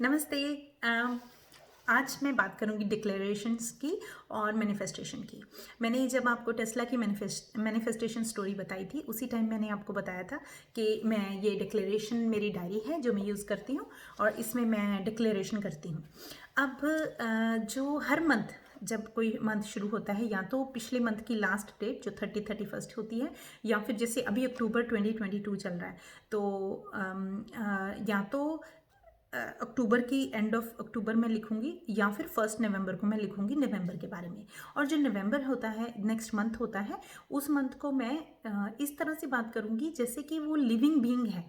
नमस्ते। अम, आज मैं बात करूंगी डिक्लेरेशंस की और मैनिफेस्टेशन की। मैंने जब आपको टेस्ला की मैनिफेस्टेशन स्टोरी बताई थी, उसी टाइम मैंने आपको बताया था कि मैं ये डिक्लेरेशन मेरी डायरी है जो मैं यूज़ करती हूँ और इसमें मैं डिक्लेरेशन करती हूँ। अब जो हर मंथ जब कोई मंथ शुरू होता है, या तो पिछले मंथ की लास्ट डेट जो 31st होती है, या फिर जैसे अभी अक्टूबर 2022 चल रहा है, तो या तो अक्टूबर की एंड ऑफ अक्टूबर में लिखूंगी, या फिर 1 नवंबर को मैं लिखूंगी नवंबर के बारे में। और जो नवंबर होता है, नेक्स्ट मंथ होता है, उस मंथ को मैं इस तरह से बात करूंगी जैसे कि वो लिविंग बीइंग है।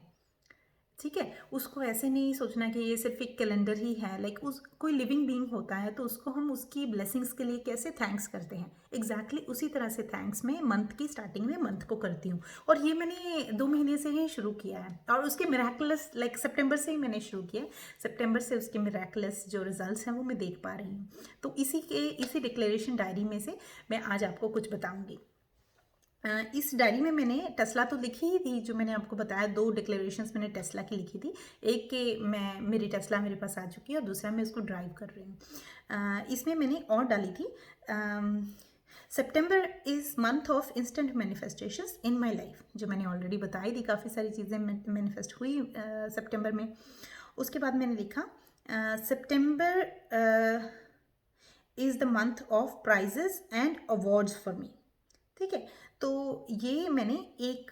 ठीक है, उसको ऐसे नहीं सोचना कि ये सिर्फ एक कैलेंडर ही है। लाइक उस कोई लिविंग बीइंग होता है तो उसको हम उसकी ब्लेसिंग्स के लिए कैसे थैंक्स करते हैं, एग्जैक्टली उसी तरह से थैंक्स मैं मंथ की स्टार्टिंग में मंथ को करती हूँ। और ये मैंने 2 महीने से ही शुरू किया है, और उसके मिराकुलस लाइक सितंबर से ही मैंने शुरू किया है। सितंबर से उसके मिराकुलस जो रिजल्ट्स हैं वो मैं देख पा रही हूँ। तो इसी डिक्लेरेशन डायरी में से मैं आज आपको कुछ बताऊंगी। इस डायरी में मैंने टेस्ला तो लिखी ही थी, जो मैंने आपको बताया 2 डिक्लेरेशंस मैंने टेस्ला की लिखी थी। एक कि मेरी टेस्ला मेरे पास आ चुकी है, और दूसरा मैं उसको ड्राइव कर रही हूँ। इसमें मैंने और डाली थी, September is month of instant manifestations in my life, जो मैंने ऑलरेडी बताई थी। काफ़ी सारी चीज़ें मैनिफेस्ट हुई सितंबर में। उसके बाद मैंने लिखा September is the month of prizes and awards for me. ठीक है, तो ये मैंने एक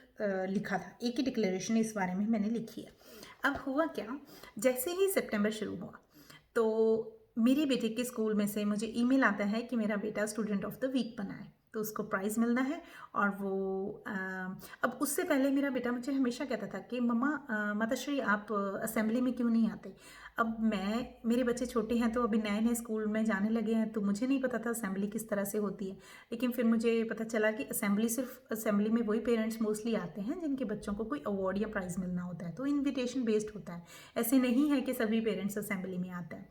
लिखा था, एक ही डिक्लेरेशन इस बारे में मैंने लिखी है। अब हुआ क्या, जैसे ही सितंबर शुरू हुआ तो मेरे बेटे के स्कूल में से मुझे ईमेल आता है कि मेरा बेटा स्टूडेंट ऑफ द वीक बना है, तो उसको प्राइज़ मिलना है। और वो अब उससे पहले मेरा बेटा मुझे हमेशा कहता था कि मम्मा, माताश्री आप असेंबली में क्यों नहीं आते। अब मेरे बच्चे छोटे हैं, तो अभी नए नए स्कूल में जाने लगे हैं, तो मुझे नहीं पता था असेंबली किस तरह से होती है। लेकिन फिर मुझे पता चला कि असेंबली में वही पेरेंट्स मोस्टली आते हैं जिनके बच्चों को कोई अवार्ड या प्राइज़ मिलना होता है, तो इनविटेशन बेस्ड होता है। ऐसे नहीं है कि सभी पेरेंट्स असेंबली में आते हैं।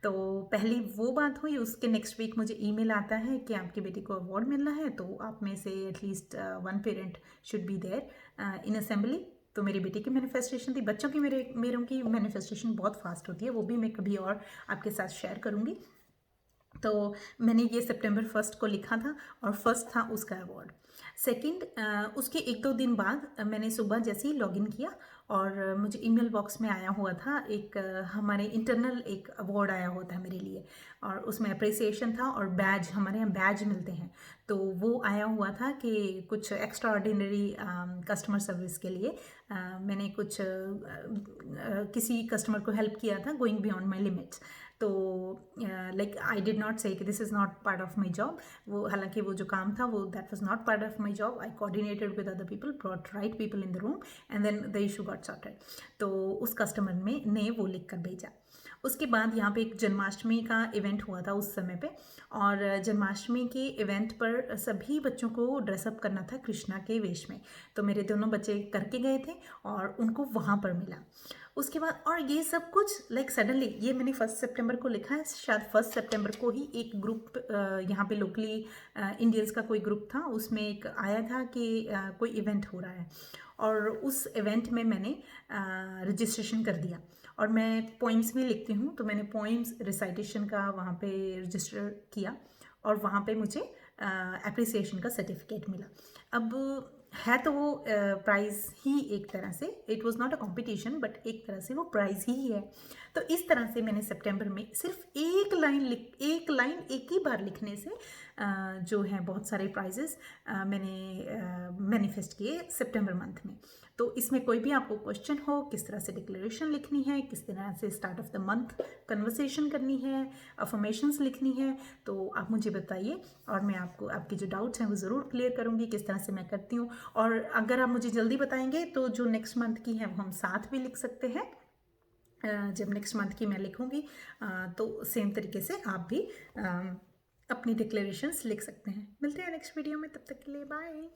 तो पहली वो बात हुई। उसके नेक्स्ट वीक मुझे ईमेल आता है कि आपके बेटे को अवार्ड मिलना है, तो आप में से at least 1 parent should be there in assembly. तो मेरे बेटे की मैनिफेस्टेशन थी। बच्चों की मेरों की मैनिफेस्टेशन बहुत फास्ट होती है, वो भी मैं कभी और आपके साथ शेयर करूँगी। तो मैंने ये सितंबर 1 को लिखा था, और फर्स्ट था उसका अवार्ड। सेकंड, उसके 1-2 दिन बाद मैंने सुबह जैसे ही लॉगिन किया, और मुझे ईमेल बॉक्स में आया हुआ था एक हमारे इंटरनल एक अवार्ड आया हुआ था मेरे लिए, और उसमें अप्रिसिएशन था और बैज, हमारे यहाँ बैज मिलते हैं। तो वो आया हुआ था कि कुछ एक्स्ट्रा ऑर्डिनरी कस्टमर सर्विस के लिए मैंने कुछ किसी कस्टमर को हेल्प किया था, गोइंग बियॉन्ड माई लिमिट्स। तो like I did not say कि this is not part of my job. वो हालांकि वो जो काम था वो that was not part of my job. I coordinated with other people, brought right people in the room, and then the issue got sorted. तो उस customer में ने वो लिख कर भेजा। उसके बाद यहाँ पे एक जन्माष्टमी का इवेंट हुआ था उस समय पे, और जन्माष्टमी के इवेंट पर सभी बच्चों को ड्रेसअप करना था कृष्णा के वेश में। तो मेरे दोनों बच्चे करके गए थे और उनको वहाँ पर मिला। उसके बाद, और ये सब कुछ लाइक सडनली, ये मैंने 1 सितंबर को लिखा है, शायद 1 सितंबर को ही एक ग्रुप यहाँ पे लोकली इंडियंस का कोई ग्रुप था, उसमें एक आया था कि कोई इवेंट हो रहा है, और उस इवेंट में मैंने रजिस्ट्रेशन कर दिया। और मैं पोइम्स भी लिखती हूँ, तो मैंने पोइम्स रिसाइटेशन का वहाँ पे रजिस्टर किया, और वहाँ पे मुझे एप्रिसिएशन का सर्टिफिकेट मिला। अब है तो वो प्राइज़ ही एक तरह से, it was not a competition, but एक तरह से वो प्राइज़ ही है। तो इस तरह से मैंने सितंबर में सिर्फ एक लाइन एक ही बार लिखने से जो है बहुत सारे प्राइजेस मैंने मैनिफेस्ट किए सितंबर मंथ में। तो इसमें कोई भी आपको क्वेश्चन हो, किस तरह से डिक्लेरेशन लिखनी है, किस तरह से start of the month conversation करनी है, अफर्मेशंस लिखनी है, तो आप मुझे बताइए, और मैं आपको आपके जो डाउट्स हैं वो ज़रूर क्लियर करूँगी किस तरह से मैं करती हूँ। और अगर आप मुझे जल्दी बताएंगे तो जो नेक्स्ट मंथ की है वो हम साथ भी लिख सकते हैं। जब नेक्स्ट मंथ की मैं लिखूँगी तो सेम तरीके से आप भी अपनी डिक्लेरेशंस लिख सकते हैं। मिलते हैं नेक्स्ट वीडियो में, तब तक के लिए बाय।